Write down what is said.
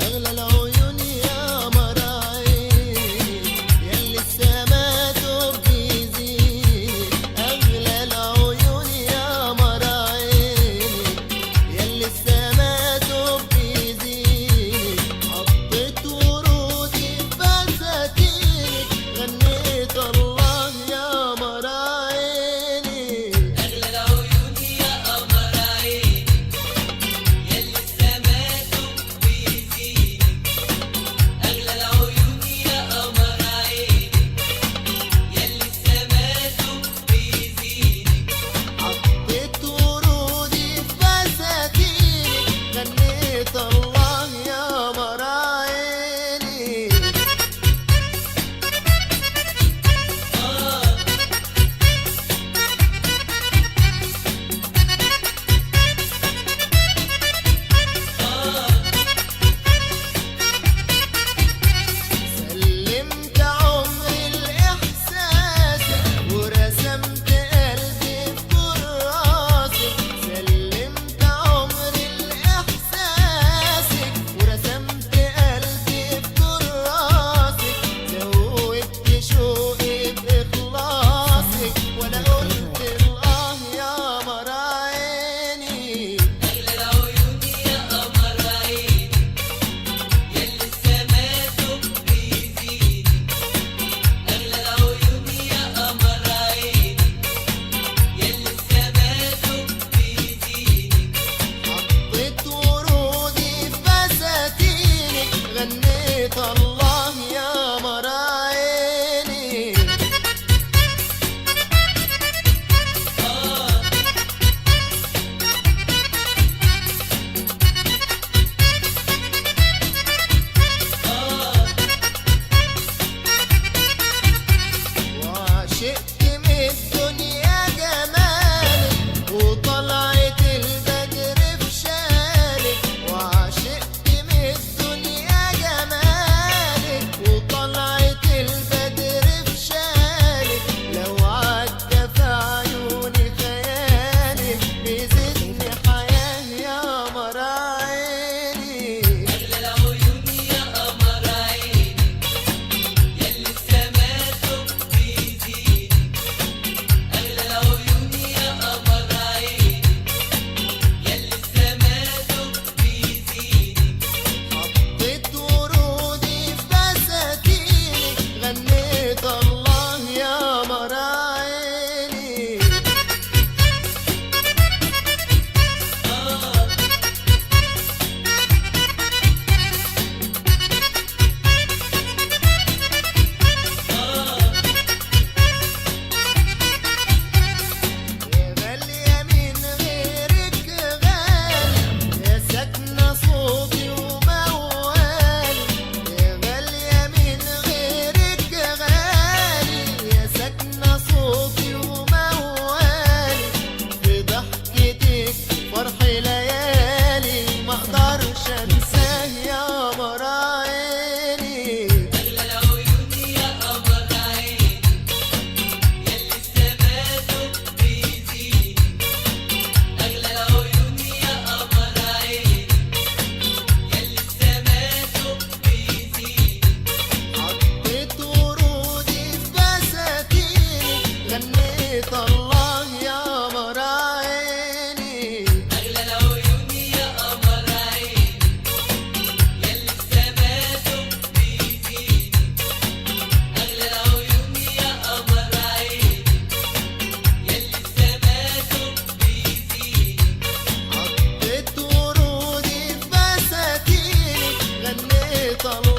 أغلى العيون يا قمر عيني ياللي السما تبكي زينك. أغلى العيون يا قمر عيني ياللي السما تبكي زينك. حطيت ورودي في فساتينك غنيت الله يا قمر عيني. أغلى العيون يا قمر عيني ياللي السما تبكي زينك. أغلى العيون يا قمر عيني ياللي السما تبكي زينك. حطيت ورودي في فساتينك غنيت الله يا قمر عيني. سلمت عمري لإحساسك ورسمت قلبي بكراسك. سلمت عمري لإحساسك ورسمت قلبي بكراسك. زودت شوقي بإخلاصك ولا قلت الله يا قمر عيني. أغلى العيون يا قمر عيني ياللي السما تبكي زينك. أغلى العيون يا قمر عيني ياللي السما تبكي زينك. حطيت ورودي في فساتينك غنيت الله يا قمر عيني. وعشقت من الدنيا جمالك وطلعت البدر في شالك. وعشقت من الدنيا جمالك وطلعت البدر في شالك. لو عدى في عيوني خيالك بيزيدني حياة يا قمر عيني. أغلى العيون يا قمر عيني ياللي السما تبكي زينك. أغلى العيون يا قمر عيني ياللي السما تبكي زينك. حطيت ورودي في فساتينك غنيت الله يا قمر عيني. يا غالية من غيرك غالي يا ساكنة صوتي وموالي. يا غالية من غيرك غالي يا ساكنة صوتي وموالي. في ضحكتك فرح ليالي ما اقدرش انساه يا قمر عيني. أغلى العيون يا قمر عيني ياللي السما تبكي زينك. أغلى العيون يا قمر عيني ياللي السما تبكي زينك. حطيت ورودي في فساتينك غنيت الله يا قمر عيني. أغلى العيون يا قمر عيني ياللي السما تبكي زينك. أغلى العيون يا قمر عيني ياللي السما تبكي زينك. حطيت ورودي في فساتينك غنيت الله